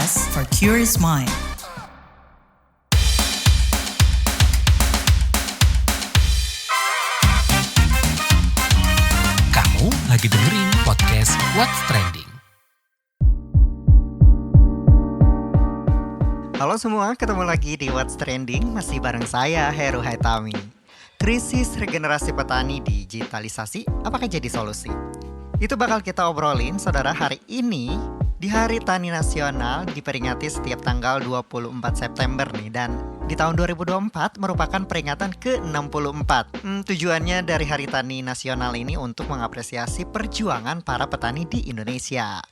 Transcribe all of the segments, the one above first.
podcast for curious mind. Kamu lagi dengerin podcast What's Trending. Halo semua, ketemu lagi di What's Trending, masih bareng saya, Heru Haitami. Krisis regenerasi petani digitalisasi, apakah jadi solusi? Itu bakal kita obrolin, saudara, hari ini di Hari Tani Nasional diperingati setiap tanggal 24 September nih. Dan di tahun 2024 merupakan peringatan ke-64. Tujuannya dari Hari Tani Nasional ini untuk mengapresiasi perjuangan para petani di Indonesia.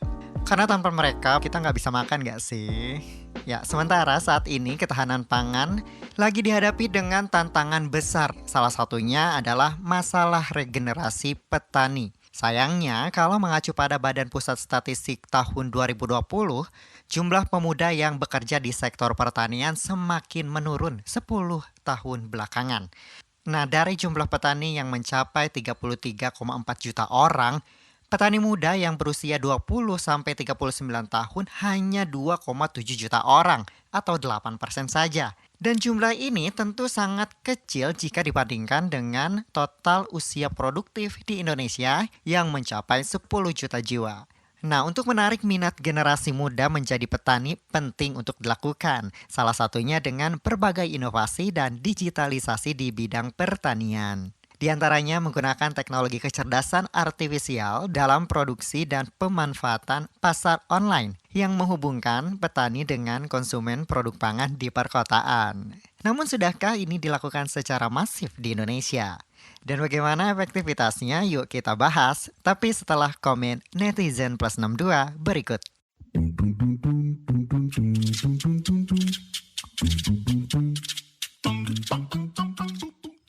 Karena tanpa mereka kita nggak bisa makan nggak sih? Ya, sementara saat ini ketahanan pangan lagi dihadapi dengan tantangan besar. Salah satunya adalah masalah regenerasi petani. Sayangnya, kalau mengacu pada Badan Pusat Statistik tahun 2020, jumlah pemuda yang bekerja di sektor pertanian semakin menurun 10 tahun belakangan. Nah, dari jumlah petani yang mencapai 33,4 juta orang, petani muda yang berusia 20-39 tahun hanya 2,7 juta orang atau 8% saja. Dan jumlah ini tentu sangat kecil jika dibandingkan dengan total usia produktif di Indonesia yang mencapai 10 juta jiwa. Nah, untuk menarik minat generasi muda menjadi petani penting untuk dilakukan. Salah satunya dengan berbagai inovasi dan digitalisasi di bidang pertanian. Di antaranya menggunakan teknologi kecerdasan artifisial dalam produksi dan pemanfaatan pasar online yang menghubungkan petani dengan konsumen produk pangan di perkotaan. Namun sudahkah ini dilakukan secara masif di Indonesia? Dan bagaimana efektivitasnya? Yuk kita bahas, tapi setelah komen netizen plus 62 berikut.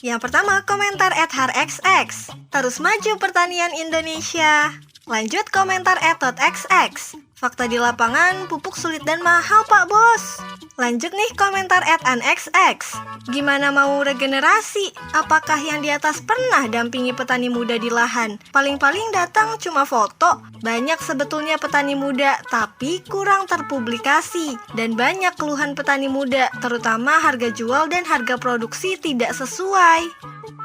Yang pertama, komentar @harxx. Terus maju pertanian Indonesia. Lanjut komentar @xx. Fakta di lapangan, pupuk sulit dan mahal, Pak Bos. Lanjut nih komentar @anxx. Gimana mau regenerasi? Apakah yang di atas pernah dampingi petani muda di lahan? Paling-paling datang cuma foto. Banyak sebetulnya petani muda, tapi kurang terpublikasi. Dan banyak keluhan petani muda, terutama harga jual dan harga produksi tidak sesuai.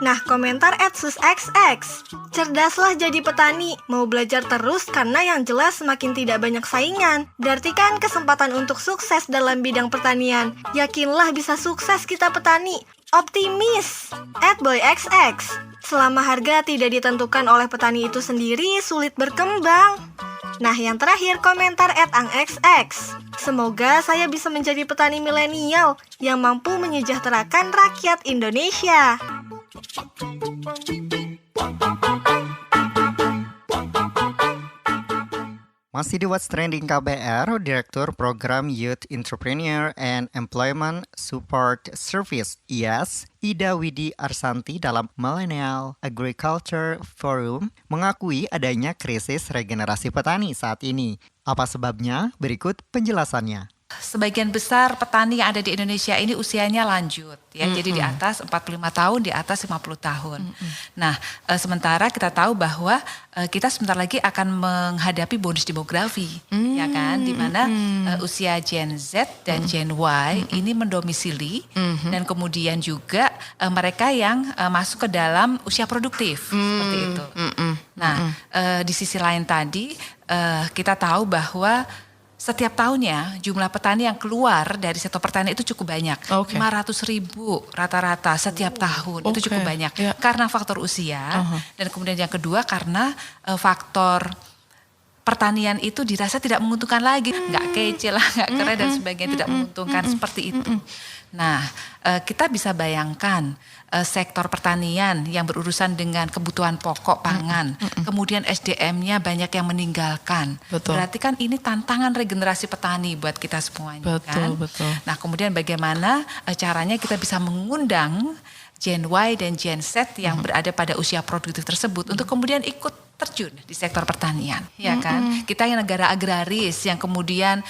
Nah, komentar @susxx. Cerdaslah jadi petani, mau belajar terus karena yang jelas semakin tidak banyak saingan. Berarti kan kesempatan untuk sukses dalam bidang pertanian. Yakinlah bisa sukses kita petani. Optimis. @boyxx. Selama harga tidak ditentukan oleh petani itu sendiri, sulit berkembang. Nah, yang terakhir komentar @angxx. Semoga saya bisa menjadi petani milenial yang mampu menyejahterakan rakyat Indonesia. Masih di What's Trending KBR, Direktur Program Youth Entrepreneur and Employment Support Service (IAS), Ida Widi Arsanti dalam Millennial Agriculture Forum mengakui adanya krisis regenerasi petani saat ini. Apa sebabnya? Berikut penjelasannya. Sebagian besar petani yang ada di Indonesia ini usianya lanjut ya, jadi di atas 45 tahun, di atas 50 tahun. Nah, sementara kita tahu bahwa kita sebentar lagi akan menghadapi bonus demografi, ya kan, di mana usia Gen Z dan Gen Y ini mendomisili dan kemudian juga mereka yang masuk ke dalam usia produktif seperti itu. Nah, di sisi lain tadi kita tahu bahwa setiap tahunnya jumlah petani yang keluar dari sektor pertanian itu cukup banyak. 500.000 rata-rata setiap tahun. Itu cukup banyak. Karena faktor usia dan kemudian yang kedua karena faktor pertanian itu dirasa tidak menguntungkan lagi. Nggak kece lah, nggak keren dan sebagainya, tidak menguntungkan seperti itu. Nah, kita bisa bayangkan sektor pertanian yang berurusan dengan kebutuhan pokok pangan, kemudian SDM-nya banyak yang meninggalkan. Berarti kan ini tantangan regenerasi petani buat kita semuanya. Betul. Nah, kemudian bagaimana caranya kita bisa mengundang Gen Y dan Gen Z yang berada pada usia produktif tersebut untuk kemudian ikut terjun di sektor pertanian, ya kan? Kita yang negara agraris yang kemudian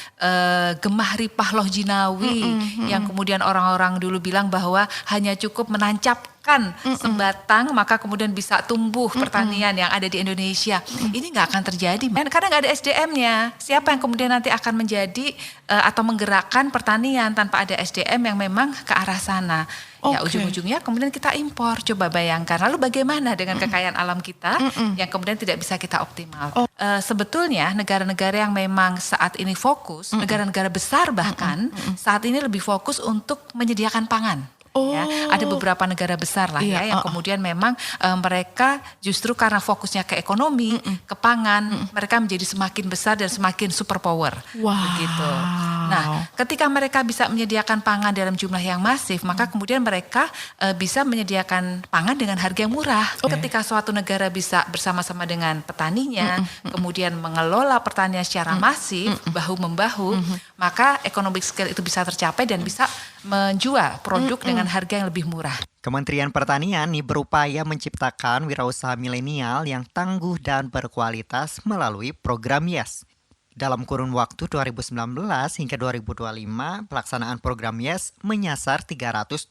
gemah ripah loh jinawi, yang kemudian orang-orang dulu bilang bahwa hanya cukup menancap tanamkan sebatang maka kemudian bisa tumbuh pertanian yang ada di Indonesia. Ini nggak akan terjadi, karena nggak ada SDM-nya. Siapa yang kemudian nanti akan menjadi atau menggerakkan pertanian tanpa ada SDM yang memang ke arah sana? Ya ujung-ujungnya kemudian kita impor. Coba bayangkan, lalu bagaimana dengan kekayaan alam kita yang kemudian tidak bisa kita optimal. Sebetulnya negara-negara yang memang saat ini fokus, negara-negara besar bahkan saat ini lebih fokus untuk menyediakan pangan. Ya, ada beberapa negara besar lah ya yang kemudian memang mereka justru karena fokusnya ke ekonomi, ke pangan, mereka menjadi semakin besar dan semakin superpower. Begitu. Nah, ketika mereka bisa menyediakan pangan dalam jumlah yang masif, maka kemudian mereka bisa menyediakan pangan dengan harga yang murah. Ketika suatu negara bisa bersama-sama dengan petaninya, kemudian mengelola pertanian secara masif, bahu-membahu, maka economic scale itu bisa tercapai dan bisa menjual produk dengan harga yang lebih murah. Kementerian Pertanian nih berupaya menciptakan wirausaha milenial yang tangguh dan berkualitas melalui program YES. Dalam kurun waktu 2019 hingga 2025, pelaksanaan program YES menyasar 320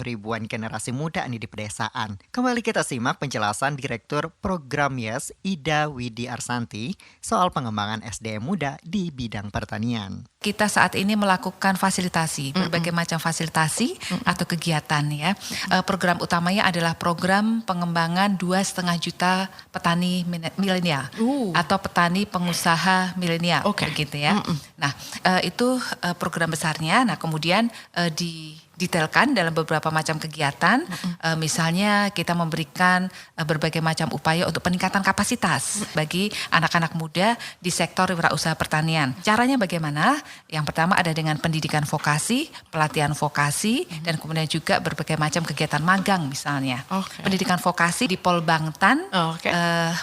ribuan generasi muda nih di pedesaan. Kembali kita simak penjelasan Direktur Program YES Ida Widi Arsanti soal pengembangan SDM muda di bidang pertanian. Kita saat ini melakukan fasilitasi, berbagai macam fasilitasi atau kegiatan ya. Program utamanya adalah program pengembangan 2,5 juta petani milenial atau petani pengusaha milenial, begitu ya. Nah, itu program besarnya. Nah, kemudian didetailkan dalam beberapa macam kegiatan. Misalnya kita memberikan berbagai macam upaya untuk peningkatan kapasitas bagi anak-anak muda di sektor wirausaha pertanian. Caranya bagaimana? Yang pertama ada dengan pendidikan vokasi, pelatihan vokasi, dan kemudian juga berbagai macam kegiatan magang misalnya. Pendidikan vokasi di Polbangtan,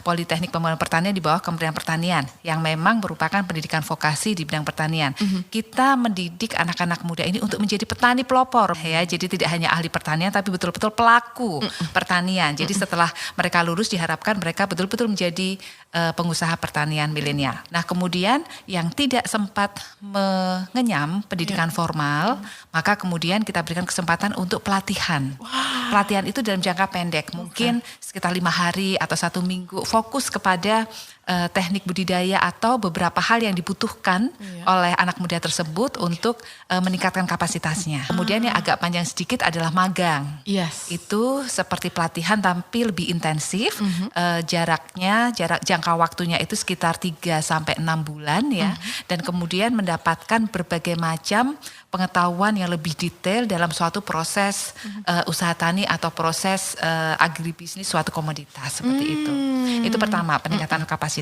Politeknik Pembangunan Pertanian di bawah Kementerian Pertanian, yang memang merupakan pendidikan vokasi di bidang pertanian. Kita mendidik anak-anak muda ini untuk menjadi petani pelopor. Ya, jadi tidak hanya ahli pertanian tapi betul-betul pelaku pertanian. Jadi setelah mereka lulus diharapkan mereka betul-betul menjadi pengusaha pertanian milenial. Nah, kemudian yang tidak sempat mengenyam pendidikan formal, maka kemudian kita berikan kesempatan untuk pelatihan. Pelatihan itu dalam jangka pendek, mungkin sekitar 5 hari atau 1 minggu, fokus kepada teknik budidaya atau beberapa hal yang dibutuhkan oleh anak muda tersebut untuk meningkatkan kapasitasnya. Kemudian yang agak panjang sedikit adalah magang. Itu seperti pelatihan tapi lebih intensif. Jarak jangka waktunya itu sekitar 3 sampai 6 bulan ya. Dan kemudian mendapatkan berbagai macam pengetahuan yang lebih detail dalam suatu proses usaha tani atau proses agribisnis suatu komoditas seperti itu. Itu pertama, peningkatan kapasitas.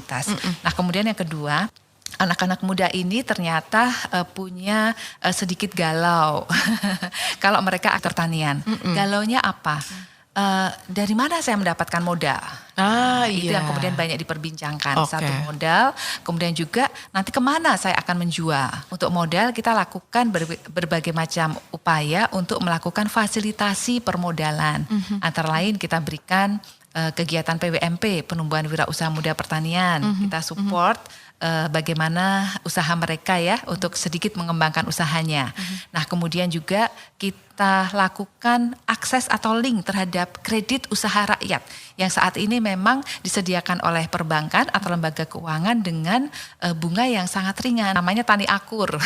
Nah, kemudian yang kedua, anak-anak muda ini ternyata punya sedikit galau kalau mereka aktor pertanian. Galaunya apa? Dari mana saya mendapatkan modal? Itu yang kemudian banyak diperbincangkan. Satu modal, kemudian juga nanti kemana saya akan menjual. Untuk modal kita lakukan berbagai macam upaya untuk melakukan fasilitasi permodalan. Antara lain kita berikan kegiatan PWMP, penumbuhan wirausaha muda pertanian. Kita support bagaimana usaha mereka ya untuk sedikit mengembangkan usahanya. Nah, kemudian juga kita lakukan akses atau link terhadap kredit usaha rakyat yang saat ini memang disediakan oleh perbankan atau lembaga keuangan dengan bunga yang sangat ringan. Namanya Tani Akur.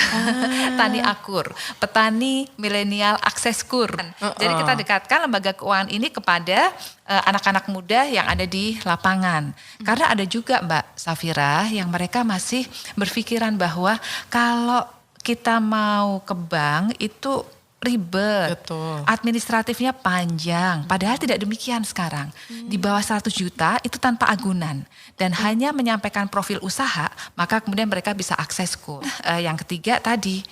Tani Akur, petani milenial akses kur. Jadi kita dekatkan lembaga keuangan ini kepada anak-anak muda yang ada di lapangan. Karena ada juga Mbak Safira yang mereka masih berpikiran bahwa kalau kita mau ke bank itu ribet, administratifnya panjang. Padahal tidak demikian sekarang. Di bawah 100 juta itu tanpa agunan dan hanya menyampaikan profil usaha, maka kemudian mereka bisa akses kur. Yang ketiga tadi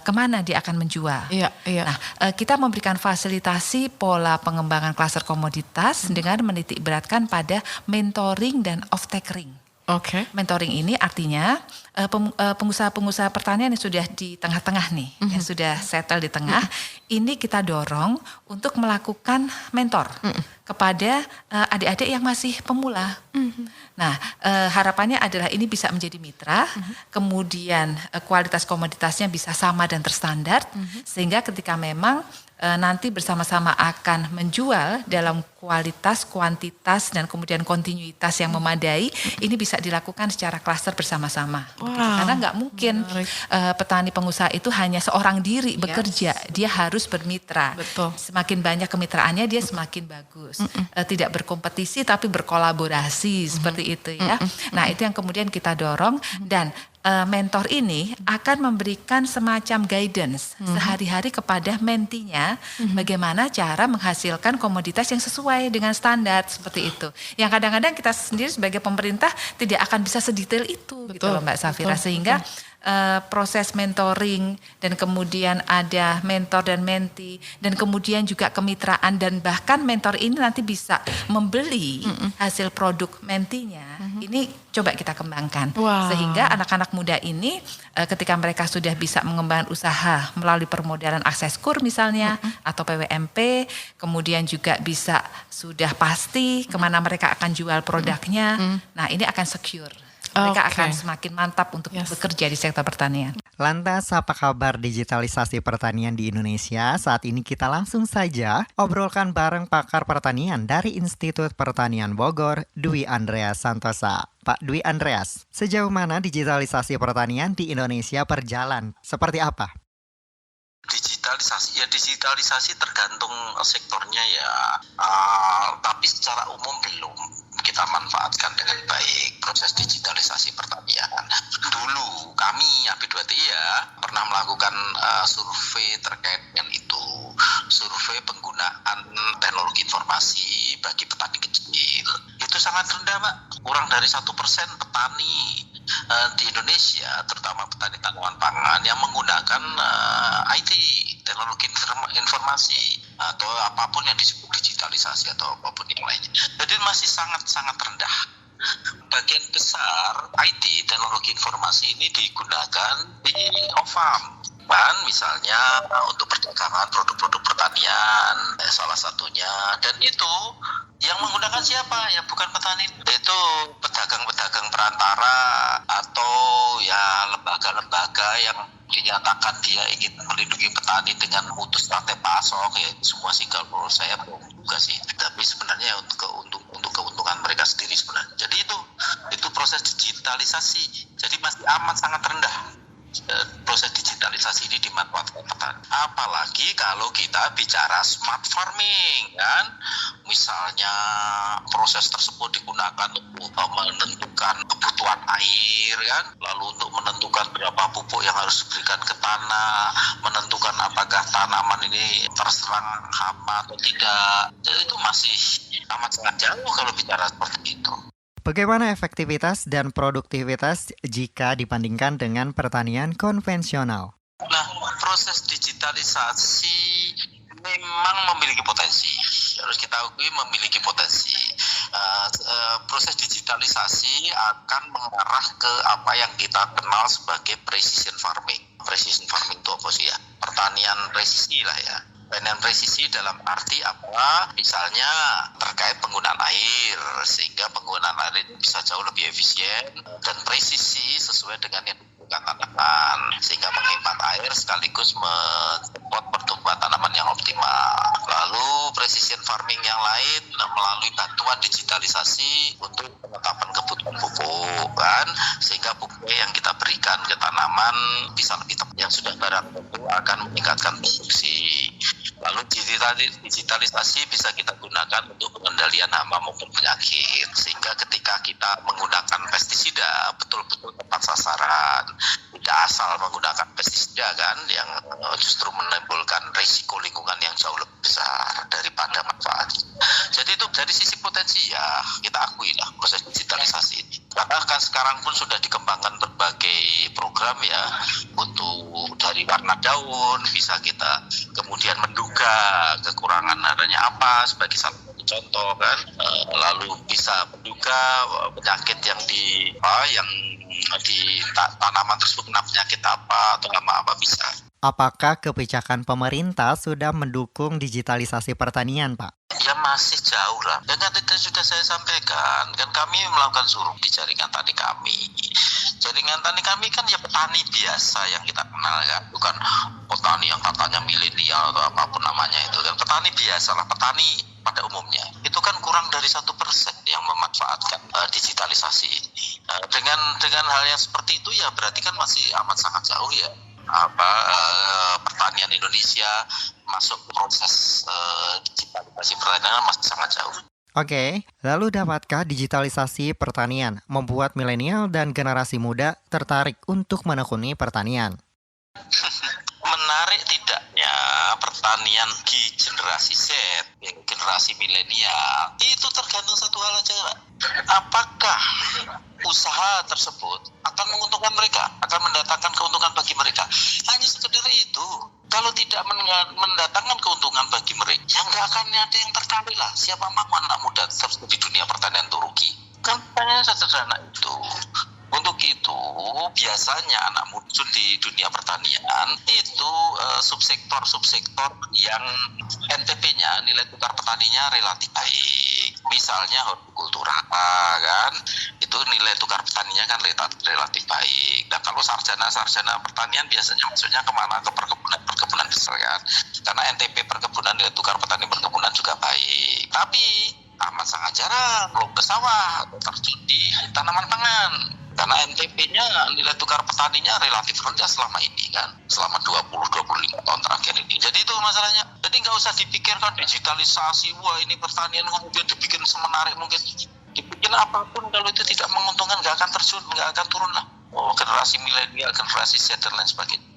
kemana dia akan menjual. Nah, kita memberikan fasilitasi pola pengembangan klaster komoditas dengan menitik beratkan pada mentoring dan off-takering. Mentoring ini artinya pengusaha-pengusaha pertanian yang sudah di tengah-tengah nih, yang sudah settle di tengah, ini kita dorong untuk melakukan mentor kepada adik-adik yang masih pemula. Nah, harapannya adalah ini bisa menjadi mitra, kemudian kualitas komoditasnya bisa sama dan terstandar, sehingga ketika memang nanti bersama-sama akan menjual dalam kualitas, kuantitas, dan kemudian kontinuitas yang memadai, ini bisa dilakukan secara klaster bersama-sama. Karena nggak mungkin petani pengusaha itu hanya seorang diri bekerja, dia harus bermitra. Betul. Semakin banyak kemitraannya dia semakin bagus. Tidak berkompetisi tapi berkolaborasi seperti itu ya. Nah itu yang kemudian kita dorong dan mentor ini akan memberikan semacam guidance sehari-hari kepada mentinya bagaimana cara menghasilkan komoditas yang sesuai dengan standar seperti itu. Yang kadang-kadang kita sendiri sebagai pemerintah tidak akan bisa sedetail itu gitu loh Mbak Safira, sehingga proses mentoring dan kemudian ada mentor dan menti dan kemudian juga kemitraan dan bahkan mentor ini nanti bisa membeli hasil produk mentinya. Ini coba kita kembangkan sehingga anak-anak muda ini ketika mereka sudah bisa mengembangkan usaha melalui permodalan akses kur misalnya atau PWMP, kemudian juga bisa sudah pasti kemana mereka akan jual produknya. Nah ini akan secure. Mereka akan semakin mantap untuk bekerja di sektor pertanian. Lantas apa kabar digitalisasi pertanian di Indonesia? Saat ini kita langsung saja obrolkan bareng pakar pertanian dari Institut Pertanian Bogor, Dwi Andreas Santosa. Pak Dwi Andreas, sejauh mana digitalisasi pertanian di Indonesia berjalan? Seperti apa? Digitalisasi tergantung sektornya ya, tapi secara umum belum kita manfaatkan dengan baik proses digitalisasi pertanian. Dulu kami AB2TI ya pernah melakukan survei terkait dengan itu, survei penggunaan teknologi informasi bagi petani kecil. Itu sangat rendah Pak, kurang dari 1% petani di Indonesia, terutama petani tanaman pangan yang menggunakan IT, teknologi informasi atau apapun yang disebut digitalisasi atau apapun yang lainnya. Jadi masih sangat rendah. Bagian besar IT, teknologi informasi ini digunakan di off-farm. Misalnya untuk perdagangan produk-produk pertanian, salah satunya. Dan itu yang menggunakan siapa? Ya bukan petani, itu pedagang-pedagang perantara atau ya lembaga-lembaga yang dinyatakan dia ingin melindungi petani dengan memutus rantai pasok. Ya semua sih kalau saya belum juga sih. Tapi sebenarnya untuk keuntungan mereka sendiri sebenarnya. Jadi itu proses digitalisasi. Jadi masih amat sangat rendah. Proses digitalisasi ini dimanfaatkan petani. Apalagi kalau kita bicara smart farming kan, misalnya proses tersebut digunakan untuk menentukan kebutuhan air kan, lalu untuk menentukan berapa pupuk yang harus diberikan ke tanah, menentukan apakah tanaman ini terserang hama atau tidak. Jadi itu masih amat sangat jauh kalau bicara seperti itu. Bagaimana efektivitas dan produktivitas jika dibandingkan dengan pertanian konvensional? Nah, proses digitalisasi memang memiliki potensi. Harus kita akui memiliki potensi. Proses digitalisasi akan mengarah ke apa yang kita kenal sebagai precision farming. Precision farming itu apa sih ya? Pertanian presisi lah ya. Pertanian presisi dalam arti apa? Misalnya terkait penggunaan air, sehingga penggunaan air itu bisa jauh lebih efisien dan presisi sesuai dengan yang dibutuhkan tanaman, sehingga menghemat air sekaligus mensupport pertumbuhan tanaman yang optimal. Lalu precision farming yang lain melalui bantuan digitalisasi untuk penetapan kebutuhan pupuk kan, sehingga pupuk yang kita berikan ke tanaman bisa lebih tepat, yang sudah barang tentu akan meningkatkan produksi. Lalu digitalisasi bisa kita gunakan untuk pengendalian hama maupun penyakit, sehingga ketika kita menggunakan pestisida betul-betul tepat sasaran, tidak asal menggunakan pestisida kan, yang justru menimbulkan risiko lingkungan yang jauh lebih besar daripada manfaat. Jadi itu dari sisi potensi ya kita akui lah proses digitalisasi ini. Karena kan sekarang pun sudah dikembangkan berbagai program ya, untuk dari warna daun bisa kita kemudian menduga kekurangan adanya apa sebagai salah satu contoh kan, lalu bisa menduga penyakit yang di tanaman tersebut kena penyakit apa atau hama apa bisa. Apakah kebijakan pemerintah sudah mendukung digitalisasi pertanian, Pak? Ya masih jauh lah. Ya kan itu sudah saya sampaikan. Kan kami melakukan survei di jaringan tani kami. Jaringan tani kami kan ya petani biasa yang kita kenal kan. Bukan petani yang katanya milenial atau apapun namanya itu. Kan petani biasa lah. Petani pada umumnya. Itu kan kurang dari 1% yang memanfaatkan digitalisasi ini. Dengan hal yang seperti itu ya berarti kan masih amat sangat jauh ya. Pertanian Indonesia masuk proses digitalisasi pertanian masih sangat jauh. Oke, lalu dapatkah digitalisasi pertanian membuat milenial dan generasi muda tertarik untuk menekuni pertanian? Menarik tidaknya pertanian di generasi Z, generasi milenial, itu tergantung satu hal aja, Pak. Apakah usaha tersebut akan menguntungkan mereka, akan mendatangkan keuntungan bagi mereka? Hanya sekedar itu. Kalau tidak mendatangkan keuntungan bagi mereka, ya nggak akan ada yang tertarik lah. Siapa mau anak muda terus di dunia pertanian itu rugi? Kan pertanyaan sederhana itu. Untuk itu, biasanya anak muda di dunia pertanian itu subsektor yang NTP-nya, nilai tukar petaninya relatif baik. Misalnya hortikultura kan, itu nilai tukar petaninya kan relatif baik. Dan kalau sarjana pertanian biasanya maksudnya kemana? Ke perkebunan besar kan. Karena NTP perkebunan, nilai tukar petani perkebunan juga baik. Tapi amat sangat jarang belum ke sawah atau terjun di tanaman pangan. Karena NTP-nya, nilai tukar petaninya relatif rendah selama ini kan. Selama 20-25 tahun terakhir ini. Jadi itu masalahnya. Jadi nggak usah dipikirkan digitalisasi, wah ini pertanian kemudian dibikin semenarik mungkin. Dibikin apapun kalau itu tidak menguntungkan nggak akan terjun, nggak akan turun lah. Oh, generasi milenial, generasi Z dan lain sebagainya.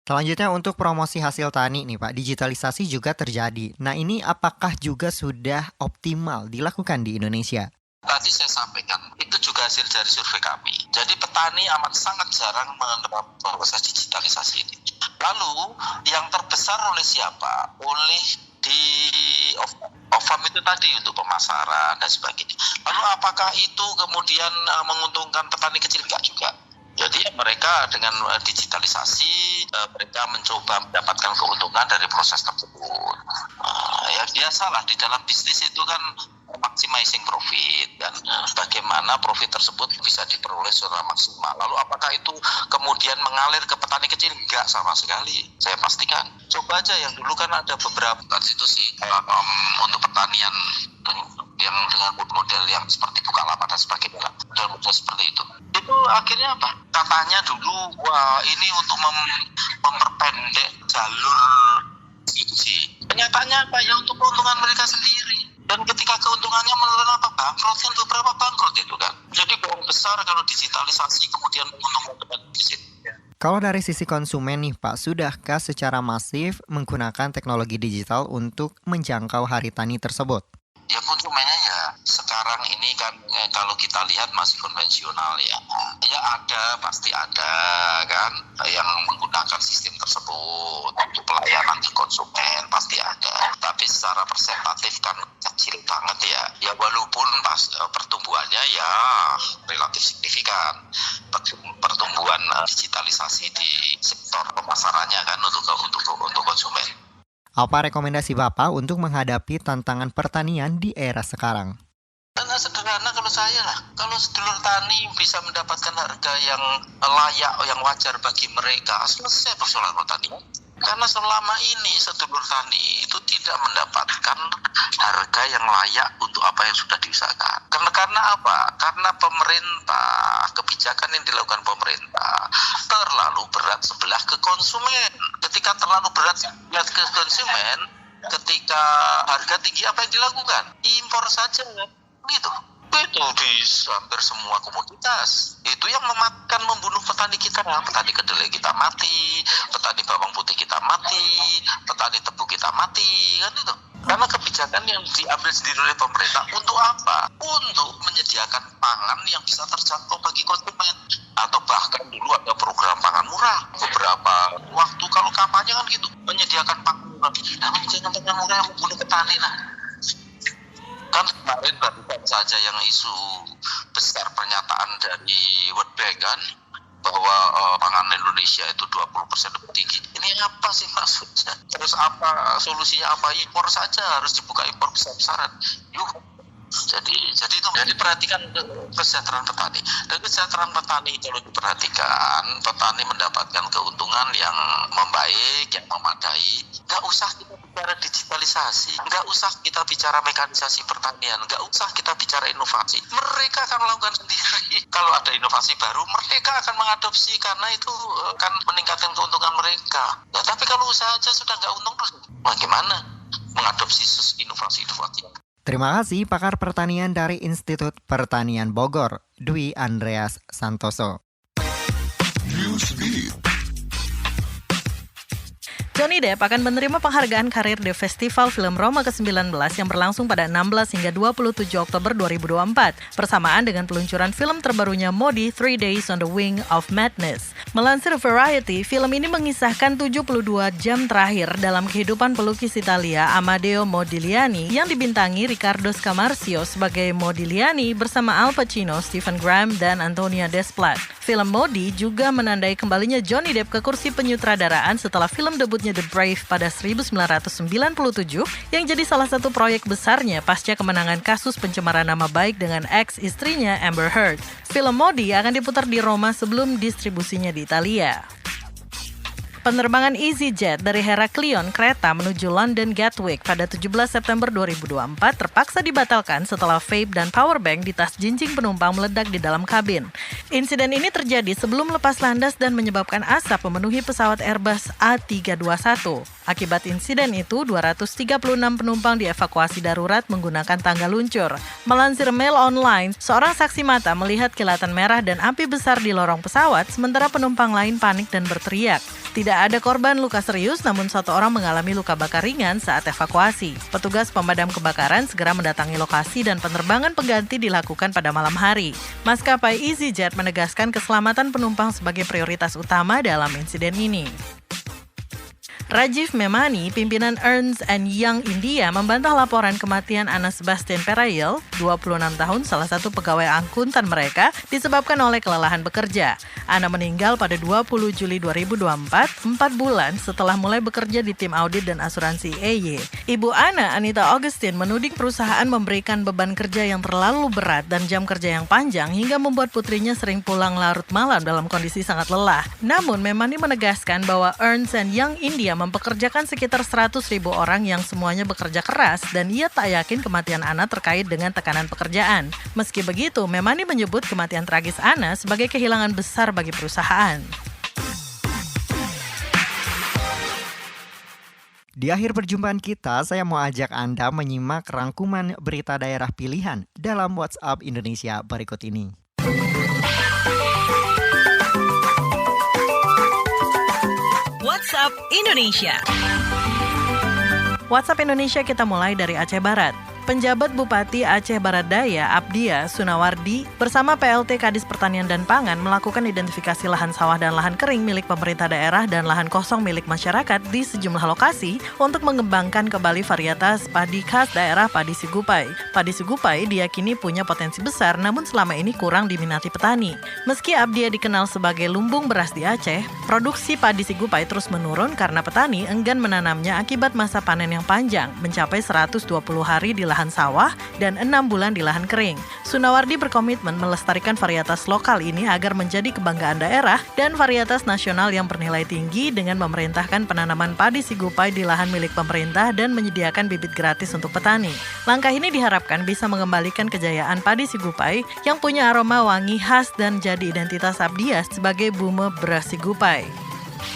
Selanjutnya untuk promosi hasil tani nih Pak, digitalisasi juga terjadi. Nah ini apakah juga sudah optimal dilakukan di Indonesia? Tadi saya sampaikan, itu juga hasil dari survei kami. Jadi petani amat sangat jarang menerapkan proses digitalisasi ini. Lalu yang terbesar oleh siapa? Oleh di off-farm itu tadi untuk pemasaran dan sebagainya. Lalu apakah itu kemudian menguntungkan petani kecil? Enggak juga. Jadi mereka dengan digitalisasi mereka mencoba mendapatkan keuntungan dari proses tersebut. Ya biasalah di dalam bisnis itu kan maximizing profit dan bagaimana profit tersebut bisa diperoleh secara maksimal. Lalu apakah itu kemudian mengalir ke petani kecil? Enggak sama sekali. Saya pastikan. Coba aja yang dulu kan ada beberapa institusi untuk pertanian yang dengan model yang seperti Bukalapak dan sebagainya, model seperti itu. Itu akhirnya apa? Katanya dulu, wah ini untuk memperpendek jalur institusi. Kenyataannya apa? Ya untuk keuntungan mereka sendiri. Dan ketika keuntungannya menurun apa? Bangkrut kan, beberapa bangkrut itu kan. Jadi bohong besar kalau digitalisasi kemudian menguntungkan kecil. Kalau dari sisi konsumen nih Pak, sudahkah secara masif menggunakan teknologi digital untuk menjangkau hari tani tersebut? Ya konsumennya ya sekarang ini kan kalau kita lihat masih konvensional ya. Ya ada, pasti ada kan yang menggunakan sistem tersebut untuk pelayanan ke konsumen pasti ada. Tapi secara persentatif kan kecil banget ya. Ya walaupun pertumbuhannya ya relatif signifikan. Pertumbuhan digitalisasi di sektor pemasarannya kan untuk konsumen. Apa rekomendasi Bapak untuk menghadapi tantangan pertanian di era sekarang? Karena sederhana kalau saya lah, kalau sedulur tani bisa mendapatkan harga yang layak, yang wajar bagi mereka, selesai persoalan pertanian. Karena selama ini sedulur tani itu tidak mendapatkan harga yang layak untuk apa yang sudah diusahakan. Karena apa? Karena pemerintah, kebijakan yang dilakukan pemerintah terlalu berat sebelah ke konsumen. Ketika terlalu berat sebelah ke konsumen, ketika harga tinggi apa yang dilakukan? Impor saja kan? Gitu. Itu di hampir semua komoditas. Itu yang mematikan, membunuh petani kita. Petani kedelai kita mati, petani bawang putih kita mati, petani tebu kita mati, kan itu. Karena kebijakan yang diambil sendiri oleh pemerintah untuk apa? Untuk menyediakan pangan yang bisa terjangkau bagi konsumen. Atau bahkan dulu ada program pangan murah. Beberapa waktu kalau kampanye kan gitu, menyediakan pangan murah. Nah, menyediakan pangan murah yang membunuh petani lah. Kan kemarin baru saja yang isu besar pernyataan dari World Bank kan, bahwa pangan Indonesia itu 20% lebih tinggi. Ini apa sih maksudnya? Terus apa solusinya? Apa? Impor saja, harus dibuka impor besar-besaran. Jadi perhatikan kesejahteraan petani. Dan kesejahteraan petani kalau diperhatikan, petani mendapatkan keuntungan yang membaik, yang memadai. Nggak usah kita bicara digitalisasi, nggak usah kita bicara mekanisasi pertanian, nggak usah kita bicara inovasi. Mereka akan melakukan sendiri. Kalau ada inovasi baru, mereka akan mengadopsi karena itu akan meningkatkan keuntungan mereka. Ya, tapi kalau usaha aja sudah nggak untung terus, bagaimana mengadopsi inovasi-inovasi? Terima kasih pakar pertanian dari Institut Pertanian Bogor, Dwi Andreas Santoso. Johnny Depp akan menerima penghargaan karir di Festival Film Roma ke-19 yang berlangsung pada 16 hingga 27 Oktober 2024, bersamaan dengan peluncuran film terbarunya Modi 3 Days on the Wing of Madness. Melansir Variety, film ini mengisahkan 72 jam terakhir dalam kehidupan pelukis Italia Amadeo Modigliani yang dibintangi Riccardo Scamarcio sebagai Modigliani bersama Al Pacino, Stephen Graham, dan Antonia Desplat. Film Modi juga menandai kembalinya Johnny Depp ke kursi penyutradaraan setelah film debutnya The Brave pada 1997 yang jadi salah satu proyek besarnya pasca kemenangan kasus pencemaran nama baik dengan ex-istrinya Amber Heard. Film Modi akan diputar di Roma sebelum distribusinya di Italia. Penerbangan EasyJet dari Heraklion kereta menuju London Gatwick pada 17 September 2024 terpaksa dibatalkan setelah vape dan powerbank di tas jinjing penumpang meledak di dalam kabin. Insiden ini terjadi sebelum lepas landas dan menyebabkan asap memenuhi pesawat Airbus A321. Akibat insiden itu, 236 penumpang dievakuasi darurat menggunakan tangga luncur. Melansir Mail Online, seorang saksi mata melihat kilatan merah dan api besar di lorong pesawat, sementara penumpang lain panik dan berteriak. Tidak ada korban luka serius, namun satu orang mengalami luka bakar ringan saat evakuasi. Petugas pemadam kebakaran segera mendatangi lokasi dan penerbangan pengganti dilakukan pada malam hari. Maskapai EasyJet menegaskan keselamatan penumpang sebagai prioritas utama dalam insiden ini. Rajiv Memani, pimpinan Ernst & Young India, membantah laporan kematian Anna Sebastian Perayel, 26 tahun, salah satu pegawai akuntan mereka, disebabkan oleh kelelahan bekerja. Anna meninggal pada 20 Juli 2024, 4 bulan setelah mulai bekerja di tim audit dan asuransi EY. Ibu Anna, Anita Augustine, menuding perusahaan memberikan beban kerja yang terlalu berat dan jam kerja yang panjang hingga membuat putrinya sering pulang larut malam dalam kondisi sangat lelah. Namun, Memani menegaskan bahwa Ernst & Young India mempekerjakan sekitar 100.000 orang yang semuanya bekerja keras dan ia tak yakin kematian Anna terkait dengan tekanan pekerjaan. Meski begitu, Memani menyebut kematian tragis Anna sebagai kehilangan besar bagi perusahaan. Di akhir perjumpaan kita, saya mau ajak Anda menyimak rangkuman berita daerah pilihan dalam WhatsApp Indonesia berikut ini. WhatsApp Indonesia. WhatsApp Indonesia kita mulai dari Aceh Barat. Penjabat Bupati Aceh Barat Daya, Abdia Sunawardi, bersama PLT Kadis Pertanian dan Pangan melakukan identifikasi lahan sawah dan lahan kering milik pemerintah daerah dan lahan kosong milik masyarakat di sejumlah lokasi untuk mengembangkan kembali varietas padi khas daerah padi Sigupai. Padi Sigupai diyakini punya potensi besar namun selama ini kurang diminati petani. Meski Abdia dikenal sebagai lumbung beras di Aceh, produksi padi Sigupai terus menurun karena petani enggan menanamnya akibat masa panen yang panjang, mencapai 120 hari di lahan sawah dan 6 bulan di lahan kering. Sunawardi berkomitmen melestarikan varietas lokal ini agar menjadi kebanggaan daerah dan varietas nasional yang bernilai tinggi dengan memerintahkan penanaman padi Sigupai di lahan milik pemerintah dan menyediakan bibit gratis untuk petani. Langkah ini diharapkan bisa mengembalikan kejayaan padi Sigupai yang punya aroma wangi khas dan jadi identitas Abdia sebagai Bume beras Sigupai.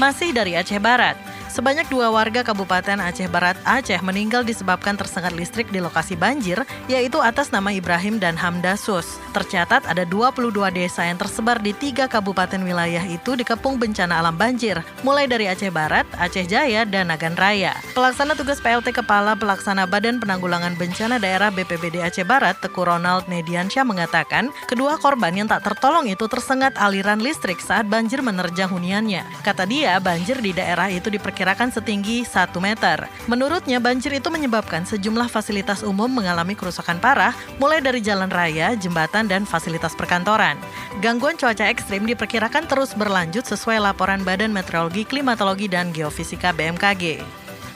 Masih dari Aceh Barat. Sebanyak 2 warga Kabupaten Aceh Barat, Aceh meninggal disebabkan tersengat listrik di lokasi banjir, yaitu atas nama Ibrahim dan Hamdasus. Tercatat ada 22 desa yang tersebar di 3 kabupaten wilayah itu dikepung bencana alam banjir, mulai dari Aceh Barat, Aceh Jaya, dan Nagan Raya. Pelaksana tugas PLT Kepala Pelaksana Badan Penanggulangan Bencana Daerah BPBD Aceh Barat, Teku Ronald Nediansyah mengatakan, kedua korban yang tak tertolong itu tersengat aliran listrik saat banjir menerjang huniannya. Kata dia, banjir di daerah itu diperkirakan diperkirakan setinggi 1 meter. Menurutnya, banjir itu menyebabkan sejumlah fasilitas umum mengalami kerusakan parah, mulai dari jalan raya, jembatan, dan fasilitas perkantoran. Gangguan cuaca ekstrim diperkirakan terus berlanjut sesuai laporan Badan Meteorologi, Klimatologi, dan Geofisika BMKG.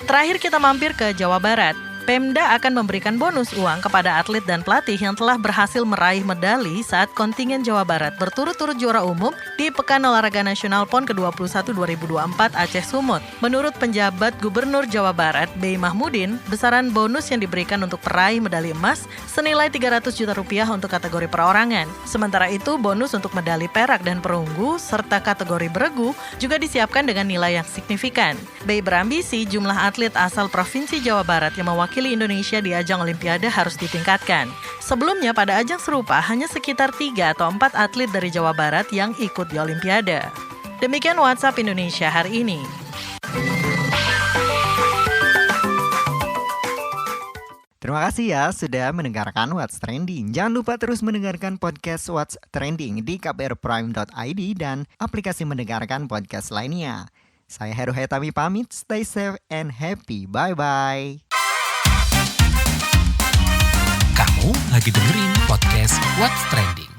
Terakhir kita mampir ke Jawa Barat. Pemda akan memberikan bonus uang kepada atlet dan pelatih yang telah berhasil meraih medali saat kontingen Jawa Barat berturut-turut juara umum di Pekan Olahraga Nasional PON ke-21 2024 Aceh Sumut. Menurut penjabat Gubernur Jawa Barat, B. Mahmudin, besaran bonus yang diberikan untuk peraih medali emas senilai 300 juta rupiah untuk kategori perorangan. Sementara itu, bonus untuk medali perak dan perunggu serta kategori beregu juga disiapkan dengan nilai yang signifikan. B. berambisi jumlah atlet asal Provinsi Jawa Barat yang mewakili Indonesia di ajang Olimpiade harus ditingkatkan. Sebelumnya pada ajang serupa hanya sekitar 3 atau 4 atlet dari Jawa Barat yang ikut di Olimpiade. Demikian WhatsApp Indonesia hari ini. Terima kasih ya sudah mendengarkan What's Trending. Jangan lupa terus mendengarkan podcast What's Trending di kbrprime.id dan aplikasi mendengarkan podcast lainnya. Saya Heru Haitami pamit, stay safe and happy. Bye-bye. Kamu lagi dengerin podcast What's Trending.